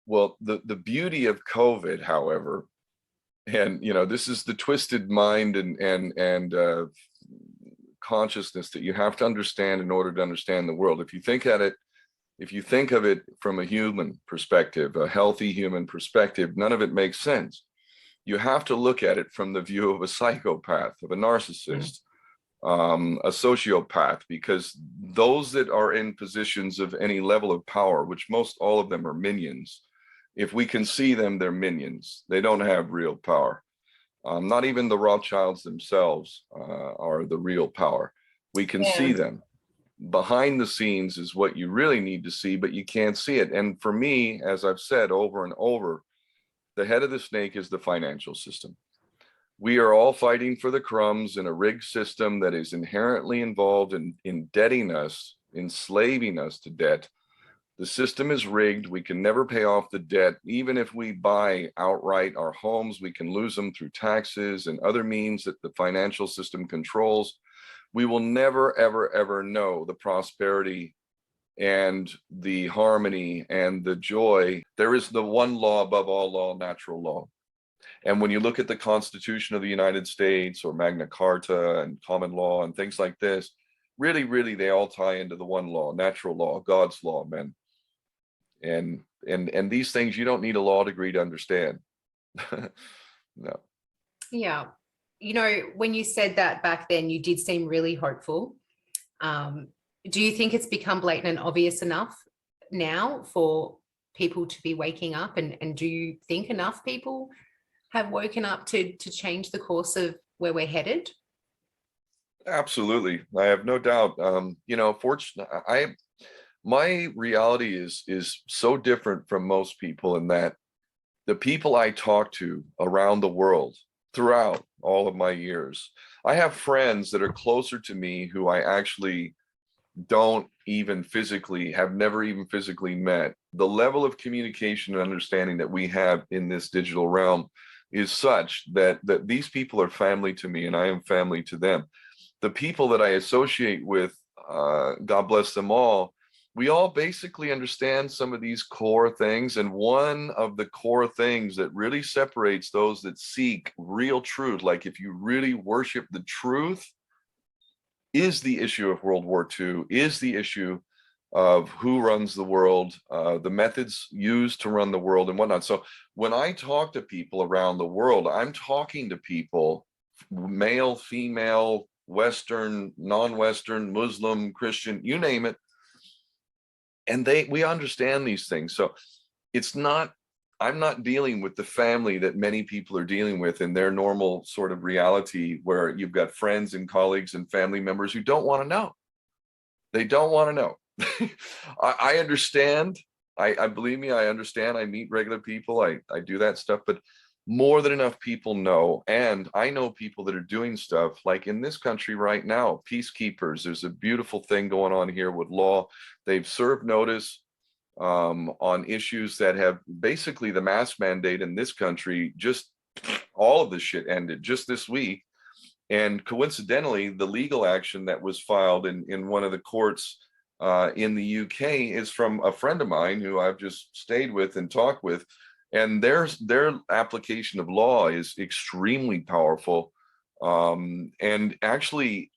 Well, the beauty of COVID, however, and this is the twisted mind and consciousness that you have to understand in order to understand the world. If you think of it from a human perspective, a healthy human perspective, none of it makes sense. You have to look at it from the view of a psychopath, of a narcissist, a sociopath, because those that are in positions of any level of power, which most all of them are minions, if we can see them, they're minions. They don't have real power. Not even the Rothschilds themselves are the real power. We can see Yeah. them. Behind the scenes is what you really need to see, but you can't see it. And for me, as I've said over and over, the head of the snake is the financial system. We are all fighting for the crumbs in a rigged system that is inherently involved in indebting us, enslaving us to debt. The system is rigged. We can never pay off the debt. Even if we buy outright our homes, we can lose them through taxes and other means that the financial system controls. We will never, ever, ever know the prosperity and the harmony and the joy. There is the one law above all law, natural law. And when you look at the Constitution of the United States or Magna Carta and common law and things like this, really, really, they all tie into the one law, natural law, God's law, men. And these things you don't need a law degree to understand. No. Yeah. When you said that back then, you did seem really hopeful. Do you think it's become blatant and obvious enough now for people to be waking up? And do you think enough people have woken up to change the course of where we're headed? Absolutely. I have no doubt. Fortunately, my reality is so different from most people in that the people I talk to around the world throughout all of my years, I have friends that are closer to me who I actually don't even physically have never even physically met. The level of communication and understanding that we have in this digital realm is such that these people are family to me and I am family to them. The people that I associate with, God bless them all, we all basically understand some of these core things. And one of the core things that really separates those that seek real truth, like if you really worship the truth, is the issue of World War II, is the issue of who runs the world, the methods used to run the world and whatnot. So when I talk to people around the world, I'm talking to people, male, female, Western, non-Western, Muslim, Christian, you name it. And we understand these things. So I'm not dealing with the family that many people are dealing with in their normal sort of reality, where you've got friends and colleagues and family members who don't want to know. They don't want to know. I understand. I believe me, I understand. I meet regular people. I do that stuff, but more than enough people know. And I know people that are doing stuff like in this country right now, peacekeepers. There's a beautiful thing going on here with law. They've served notice on issues that have basically the mask mandate in this country. Just all of this shit ended just this week. And coincidentally, the legal action that was filed in one of the courts in the UK is from a friend of mine who I've just stayed with and talked with. And their application of law is extremely powerful, and actually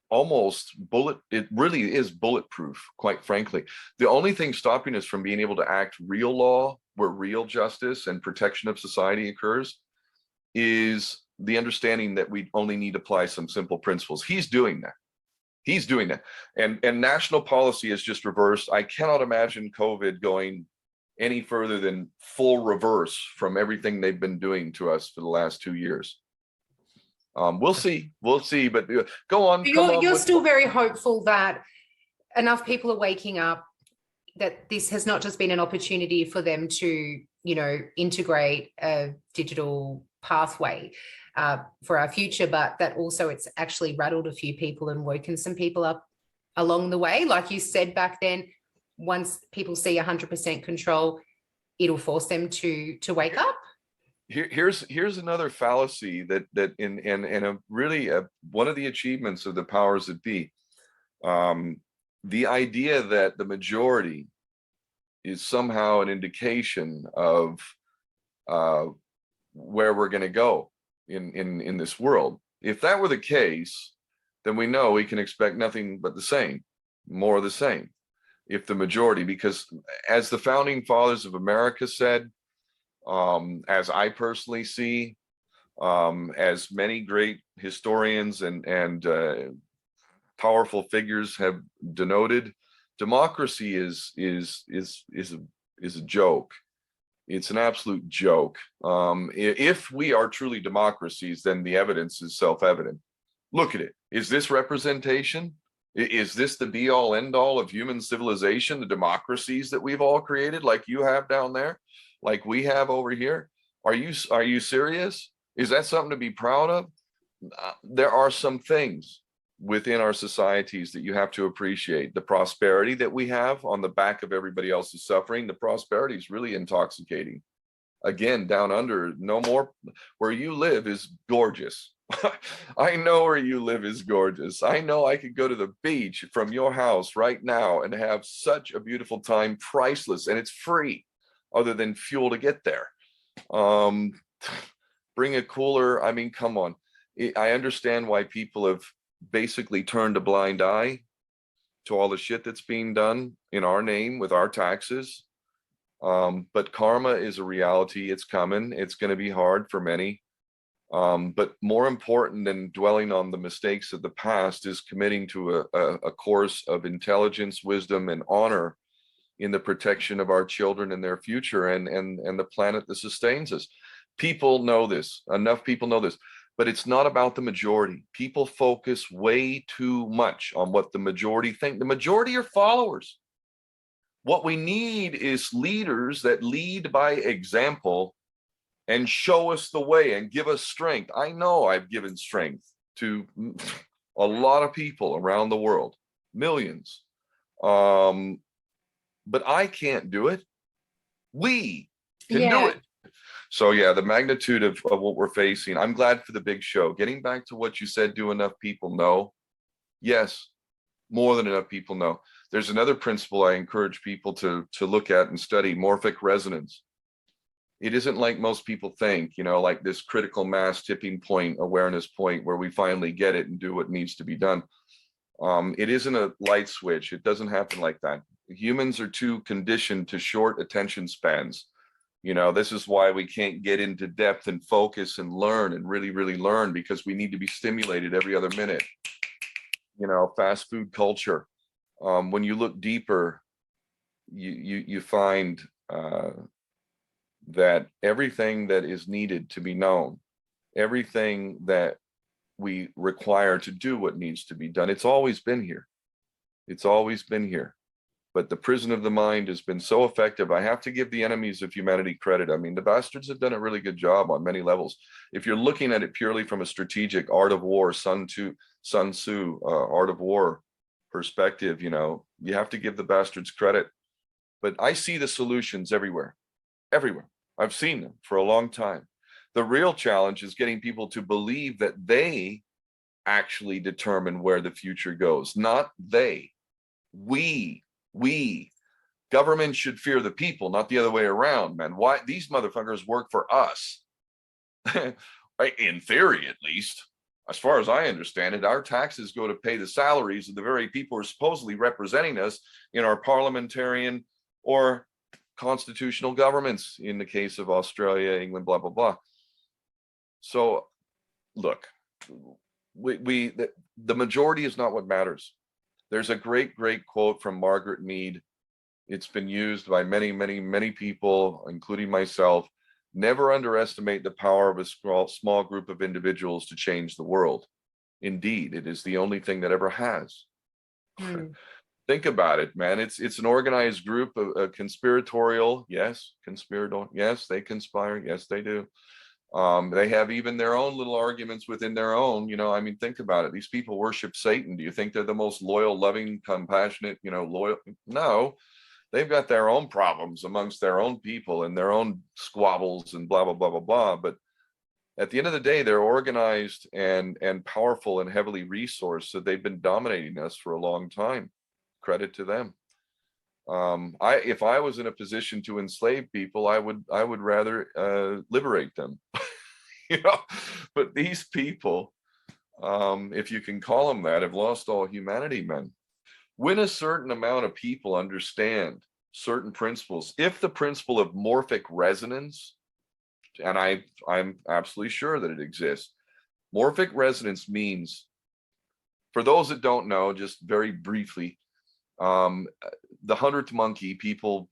it really is bulletproof, quite frankly. The only thing stopping us from being able to act real law, where real justice and protection of society occurs, is the understanding that we only need to apply some simple principles. He's doing that. He's doing that. And national policy is just reversed. I cannot imagine COVID going any further than full reverse from everything they've been doing to us for the last 2 years. We'll see, but go on. You're still very hopeful that enough people are waking up, that this has not just been an opportunity for them to, integrate a digital pathway for our future, but that also it's actually rattled a few people and woken some people up along the way. Like you said back then, once people see 100% control, it'll force them to wake up. Here's another fallacy that in one of the achievements of the powers that be, the idea that the majority is somehow an indication of uh, where we're going to go in this world. If that were the case, then we know we can expect nothing but the same, more of the same. If the majority, because as the founding fathers of America said, as I personally see, as many great historians and powerful figures have denoted, democracy is a joke. It's an absolute joke. If we are truly democracies, then the evidence is self-evident. Look at it. Is this representation? Is this the be all end all of human civilization, the democracies that we've all created, like you have down there, like we have over here? Are you serious? Is that something to be proud of? There are some things within our societies that you have to appreciate. The prosperity that we have on the back of everybody else's suffering, the prosperity is really intoxicating. Again, down under, no more. Where you live is gorgeous. I know where you live is gorgeous. I know I could go to the beach from your house right now and have such a beautiful time, priceless, and it's free, other than fuel to get there. Bring a cooler. I mean, come on. I understand why people have basically turned a blind eye to all the shit that's being done in our name with our taxes. But karma is a reality. It's coming. It's going to be hard for many. But more important than dwelling on the mistakes of the past is committing to a course of intelligence, wisdom, and honor in the protection of our children and their future and the planet that sustains us. People know this. Enough people know this. But it's not about the majority. People focus way too much on what the majority think. The majority are followers. What we need is leaders that lead by example and show us the way and give us strength. I know I've given strength to a lot of people around the world, millions. But I can't do it. We can do it. So yeah, the magnitude of what we're facing, I'm glad for the big show. Getting back to what you said, do enough people know? Yes, more than enough people know. There's another principle I encourage people to look at and study, morphic resonance. It isn't like most people think, you know, like this critical mass tipping point, awareness point where we finally get it and do what needs to be done. It isn't a light switch. It doesn't happen like that. Humans are too conditioned to short attention spans. You know, this is why we can't get into depth and focus and learn and really, really learn, because we need to be stimulated every other minute. You know, fast food culture. When you look deeper, you find that everything that is needed to be known, everything that we require to do what needs to be done, it's always been here. It's always been here. But the prison of the mind has been so effective. I have to give the enemies of humanity credit. I mean, the bastards have done a really good job on many levels. If you're looking at it purely from a strategic art of war, Sun Tzu, art of war perspective, you know, you have to give the bastards credit. But I see the solutions everywhere, everywhere. I've seen them for a long time. The real challenge is getting people to believe that they actually determine where the future goes, not they. We government should fear the people, not the other way around, man. Why these motherfuckers work for us? In theory, at least, as far as I understand it, our taxes go to pay the salaries of the very people who are supposedly representing us in our parliamentarian or constitutional governments, in the case of Australia, England, blah, blah, blah. So look, the majority is not what matters. There's a great quote from Margaret Mead. It's been used by many people, including myself. Never underestimate the power of a small group of individuals to change the world. Indeed, it is the only thing that ever has. Think about it, man. It's an organized group, a conspiratorial, yes, yes, they conspire, yes, they do. They have even their own little arguments within their own, you know, I mean, think about it. These people worship Satan. Do you think they're the most loyal, loving, compassionate, you know, loyal? No, they've got their own problems amongst their own people and their own squabbles and blah, blah, blah, blah, blah. But at the end of the day, they're organized and powerful and heavily resourced. So they've been dominating us for a long time. Credit to them. If I was in a position to enslave people, I would rather liberate them. You know, but these people, if you can call them that, have lost all humanity, man. When a certain amount of people understand certain principles, if the principle of morphic resonance, and I'm absolutely sure that it exists, morphic resonance means, for those that don't know, just very briefly, the 100th monkey, people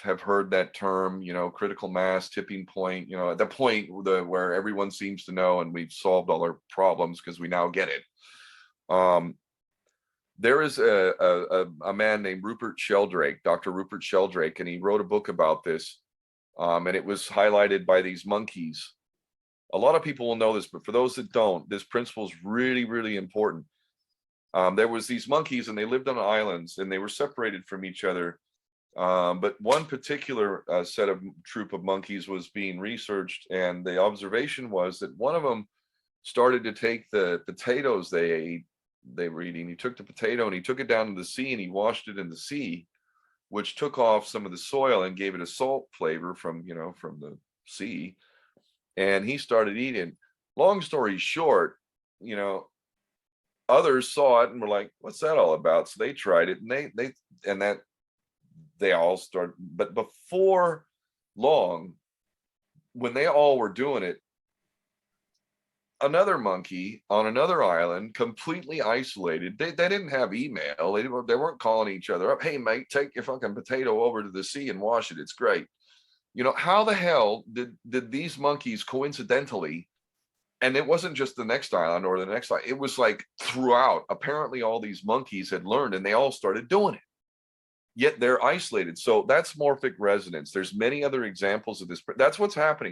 have heard that term, you know, critical mass, tipping point, you know, at the point where everyone seems to know and we've solved all our problems because we now get it. There is a man named Rupert Sheldrake, Dr. Rupert Sheldrake, and he wrote a book about this, and it was highlighted by these monkeys. A lot of people will know this, but for those that don't, this principle is really, really important. There was these monkeys, and they lived on islands, and they were separated from each other. But one particular troop of monkeys was being researched, and the observation was that one of them started to take the potatoes they were eating. He took the potato and he took it down to the sea and he washed it in the sea, which took off some of the soil and gave it a salt flavor from, you know, from the sea. And he started eating. Long story short, you know, others saw it and were like, what's that all about? So they tried it, and they all started. But before long, when they all were doing it, another monkey on another island, completely isolated, they didn't have email, they weren't calling each other up, hey mate, take your fucking potato over to the sea and wash it, it's great. You know, how the hell did these monkeys coincidentally, and it wasn't just the next island or the next island, it was like throughout, apparently all these monkeys had learned and they all started doing it, yet they're isolated. So that's morphic resonance. There's many other examples of this. That's what's happening.